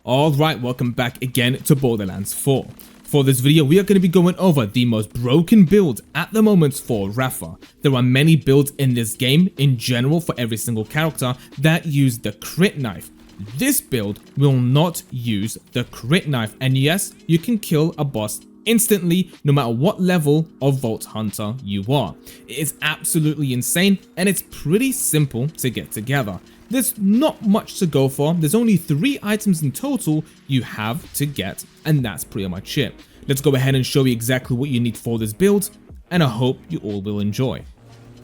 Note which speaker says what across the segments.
Speaker 1: Alright, welcome back again to Borderlands 4. For this video, we are going to be going over the most broken build at the moment for Rafa. There are many builds in this game, in general for every single character, that use the crit knife. This build will not use the crit knife, and yes, you can kill a boss instantly no matter what level of Vault Hunter you are. It is absolutely insane, and it's pretty simple to get together. There's not much to go for. There's only 3 items in total you have to get, and that's pretty much it. Let's go ahead and show you exactly what you need for this build, and I hope you all will enjoy.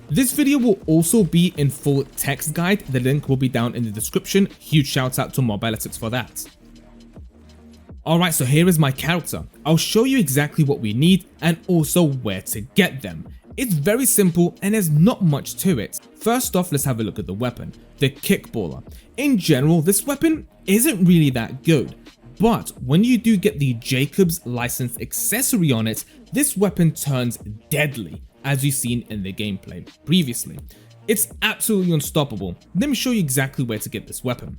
Speaker 1: This video will also be in full text guide. The link will be down in the description. Huge shout out to Mobiletics for that. Alright, so here is my character. I'll show you exactly what we need and also where to get them. It's very simple and there's not much to it. First off, let's have a look at the weapon, the Kickballer. In general, this weapon isn't really that good, but when you do get the Jacob's License accessory on it, this weapon turns deadly, as you've seen in the gameplay previously. It's absolutely unstoppable. Let me show you exactly where to get this weapon.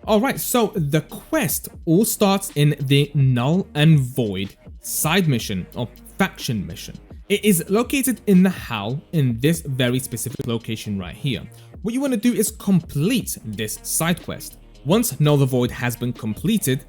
Speaker 1: Alright, so the quest all starts in the Null and Void side mission or faction mission. It is located in the Howl in this very specific location right here. What you want to do is complete this side quest. Once Null the Void has been completed,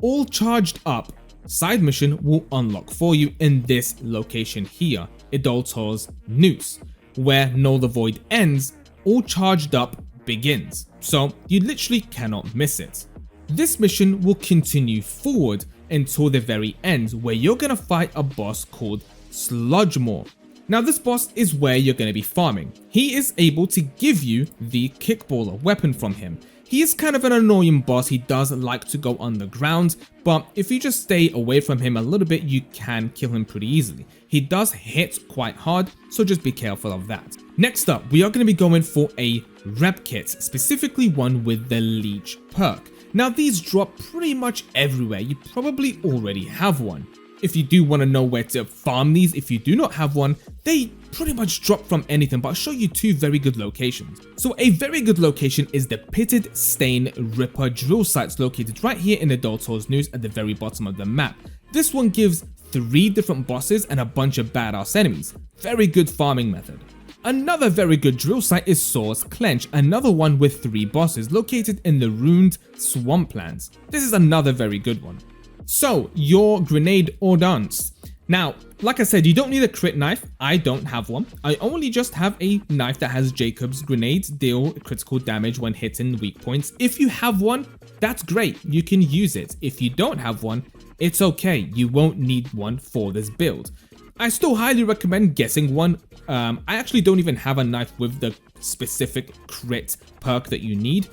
Speaker 1: all charged up side mission will unlock for you in this location here, Idoltor's Noose. Where Null the Void ends, all charged up begins. So you literally cannot miss it. This mission will continue forward until the very end, where you're gonna fight a boss called Sludgemore. Now this boss is where you're going to be farming. He is able to give you the Kickballer weapon from him. He is kind of an annoying boss. He does like to go underground, but if you just stay away from him a little bit, you can kill him pretty easily. He does hit quite hard, so just be careful of that. Next up, we are going to be going for a Repkit, specifically one with the Leech perk. Now these drop pretty much everywhere. You probably already have one. If you do want to know where to farm these, if you do not have one, they pretty much drop from anything, but I'll show you 2 very good locations. So a very good location is the Pitted Stain Ripper drill sites located right here in the Idoltor's Noose at the very bottom of the map. This one gives 3 different bosses and a bunch of badass enemies. Very good farming method. Another very good drill site is Saw's Clench, another one with 3 bosses located in the ruined swamplands. This is another very good one. So, your grenade Ordnance. Now, like I said, you don't need a crit knife. I don't have one. I only just have a knife that has Jacob's grenades deal critical damage when hitting weak points. If you have one, that's great. You can use it. If you don't have one, it's okay. You won't need one for this build. I still highly recommend getting one. I actually don't even have a knife with the specific crit perk that you need.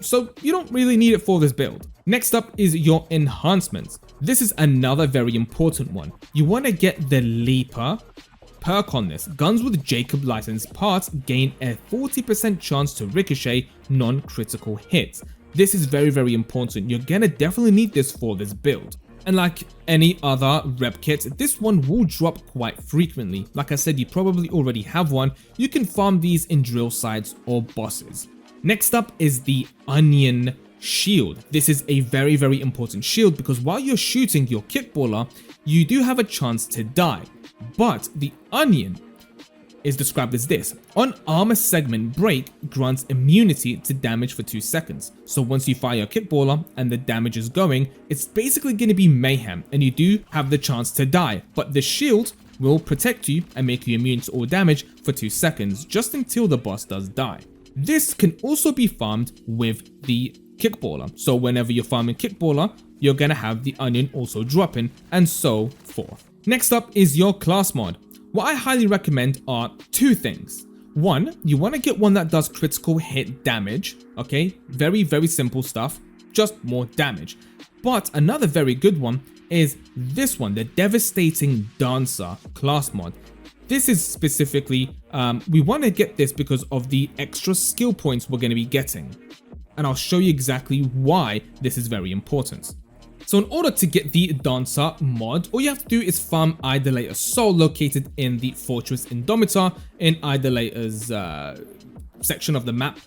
Speaker 1: So you don't really need it for this build. Next up is your enhancements. This is another very important one. You want to get the Leaper perk on this. Guns with Jacob license parts gain a 40% chance to ricochet non-critical hits. This is very important. You're gonna definitely need this for this build. And like any other Repkit, this one will drop quite frequently. Like I said, you probably already have one. You can farm these in drill sites or bosses. Next up is the Onion Shield. This is a very important shield because while you're shooting your Kickballer, you do have a chance to die. But the Onion is described as this. On armor segment break grants immunity to damage for 2 seconds. So once you fire your Kickballer and the damage is going, it's basically going to be mayhem and you do have the chance to die. But the shield will protect you and make you immune to all damage for 2 seconds just until the boss does die. This can also be farmed with the Kickballer. So whenever you're farming Kickballer, you're going to have the Onion also dropping and so forth. Next up is your class mod. What I highly recommend are 2 things. One, you want to get one that does critical hit damage. Okay, very simple stuff, just more damage. But another very good one is this one, the Devastating Dancer class mod. This is specifically, we want to get this because of the extra skill points we're going to be getting. And I'll show you exactly why this is very important. So in order to get the Dancer mod, all you have to do is farm Idolator's Soul located in the Fortress Indomitor in Idolator's section of the map.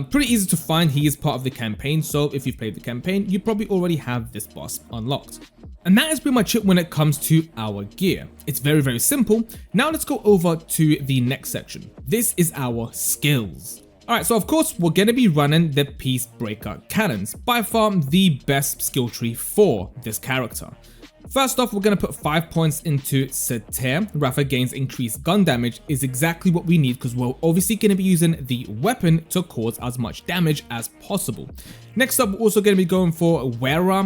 Speaker 1: Pretty easy to find. He is part of the campaign, so if you've played the campaign, you probably already have this boss unlocked. And that is pretty much it when it comes to our gear. It's very, very simple. Now let's go over to the next section. This is our skills. Alright, so of course we're going to be running the Peacebreaker Cannons, by far the best skill tree for this character. First off, we're going to put 5 points into Satir. Rafa gains increased gun damage is exactly what we need because we're obviously going to be using the weapon to cause as much damage as possible. Next up, we're also going to be going for Wera.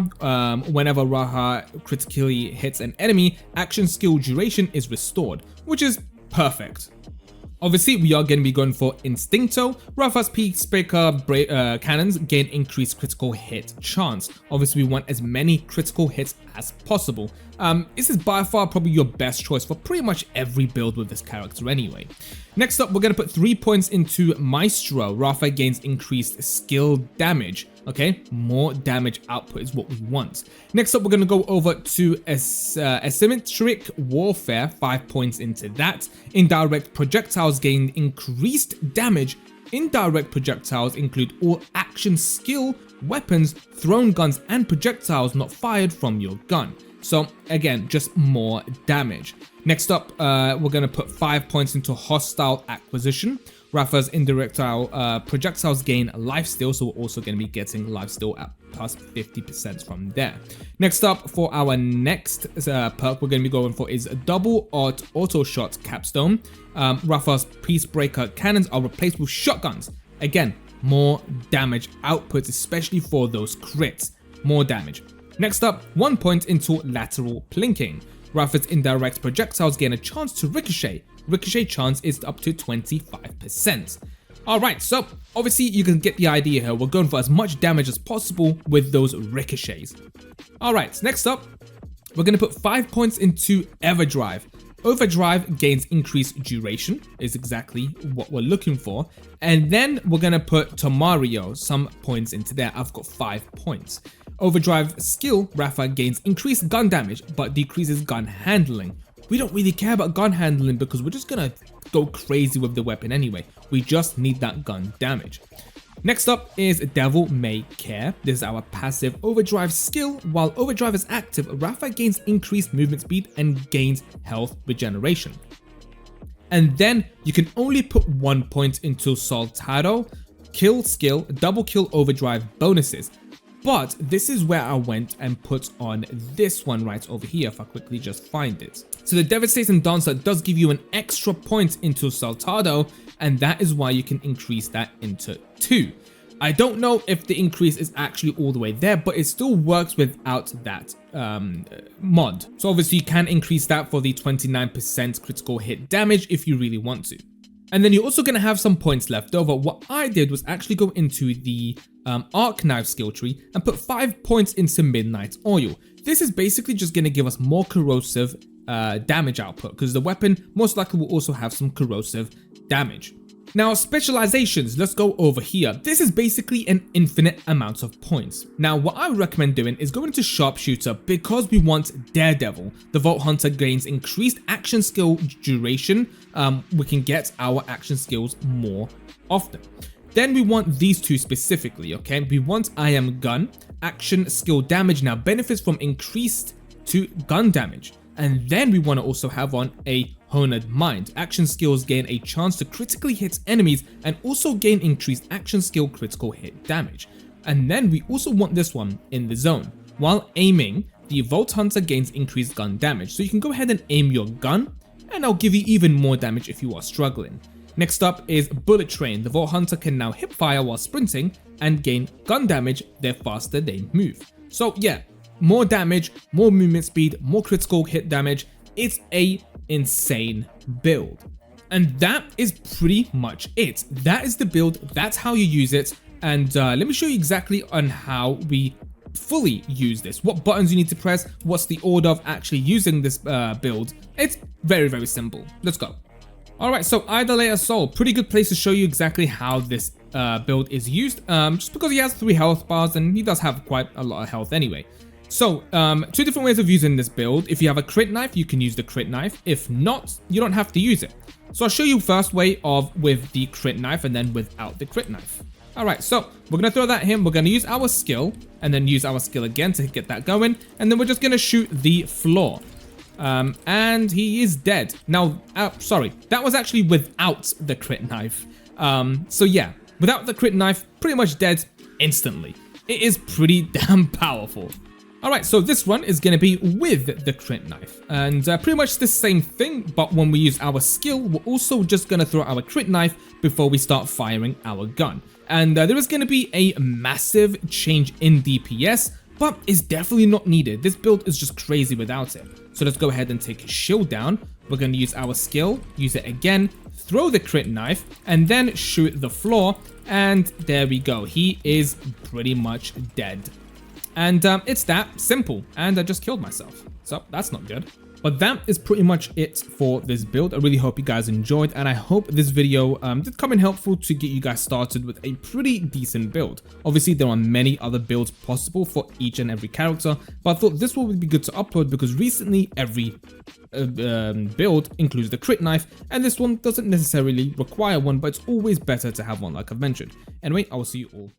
Speaker 1: Whenever Rafa critically hits an enemy, action skill duration is restored, which is perfect. Obviously, we are going to be going for Instincto. Rafa's Peacebreaker Cannons gain increased critical hit chance. Obviously, we want as many critical hits as possible. This is by far probably your best choice for pretty much every build with this character anyway. Next up, we're going to put 3 points into Maestro. Rafa gains increased skill damage. Okay, more damage output is what we want. Next up, we're going to go over to Asymmetric Warfare, 5 points into that. Indirect projectiles gain increased damage. Indirect projectiles include all action skill, weapons, thrown guns, and projectiles not fired from your gun. So again, just more damage. Next up, we're going to put 5 points into Hostile Acquisition. Rafa's indirect projectiles gain lifesteal, so we're also going to be getting lifesteal at plus 50% from there. Next up, for our next perk we're going to be going for is Double Auto Shot Capstone. Rafa's Peacebreaker Cannons are replaced with shotguns. Again, more damage output, especially for those crits. More damage. Next up, 1 point into Lateral Plinking. Rafa's indirect projectiles gain a chance to ricochet. Ricochet chance is up to 25%. Alright, so obviously you can get the idea here. We're going for as much damage as possible with those ricochets. Alright, next up, we're going to put 5 points into Overdrive. Overdrive gains increased duration, is exactly what we're looking for. And then we're going to put Tomario, some points into there. I've got 5 points. Overdrive skill, Rafa gains increased gun damage, but decreases gun handling. We don't really care about gun handling because we're just going to go crazy with the weapon anyway. We just need that gun damage. Next up is Devil May Care. This is our passive overdrive skill. While overdrive is active, Rafa gains increased movement speed and gains health regeneration. And then you can only put 1 point into Soldado, kill skill, double kill overdrive bonuses. But this is where I went and put on this one right over here if I quickly just find it. So the Devastating Dancer does give you an extra point into Soldado, and that is why you can increase that into 2. I don't know if the increase is actually all the way there, but it still works without that mod. So obviously you can increase that for the 29% critical hit damage if you really want to. And then you're also going to have some points left over. What I did was actually go into the Arc Knife skill tree and put 5 points into Midnight Oil. This is basically just going to give us more corrosive damage output because the weapon most likely will also have some corrosive damage. Now specializations, let's go over here. This is basically an infinite amount of points. Now what I would recommend doing is going to Sharpshooter because we want Daredevil. The Vault Hunter gains increased action skill duration. We can get our action skills more often. Then we want these two specifically, okay? We want I Am Gun. Action skill damage now benefits from increased to gun damage. And then we want to also have on a Honed Mind. Action skills gain a chance to critically hit enemies and also gain increased action skill critical hit damage. And then we also want this one in the zone. While aiming, the Vault Hunter gains increased gun damage. So you can go ahead and aim your gun and I'll give you even more damage if you are struggling. Next up is Bullet Train. The Vault Hunter can now hip fire while sprinting and gain gun damage the faster they move. So yeah, more damage, more movement speed, more critical hit damage. It's a insane build. And that is pretty much it. That is the build, that's how you use it. And let me show you exactly on how we fully use this. What buttons you need to press, what's the order of actually using this build. It's very, very simple. Let's go. Alright, so Idolator Soul, pretty good place to show you exactly how this build is used. Just because he has 3 health bars and he does have quite a lot of health anyway. So, two different ways of using this build. If you have a crit knife, you can use the crit knife. If not, you don't have to use it. So I'll show you first way of with the crit knife and then without the crit knife. Alright, so we're going to throw that at him. We're going to use our skill and then use our skill again to get that going. And then we're just going to shoot the floor. And he is dead. Now, sorry, that was actually without the crit knife. So yeah, without the crit knife, pretty much dead instantly. It is pretty damn powerful. Alright, so this one is going to be with the crit knife. And pretty much the same thing, but when we use our skill, we're also just going to throw our crit knife before we start firing our gun. And there is going to be a massive change in DPS, but it's definitely not needed. This build is just crazy without it. So let's go ahead and take his shield down. We're going to use our skill, use it again, throw the crit knife, and then shoot the floor. And there we go. He is pretty much dead. And it's that simple. And I just killed myself. So that's not good. But that is pretty much it for this build. I really hope you guys enjoyed, and I hope this video did come in helpful to get you guys started with a pretty decent build. Obviously, there are many other builds possible for each and every character, but I thought this one would be good to upload because recently every build includes the crit knife, and this one doesn't necessarily require one, but it's always better to have one like I've mentioned. Anyway, I will see you all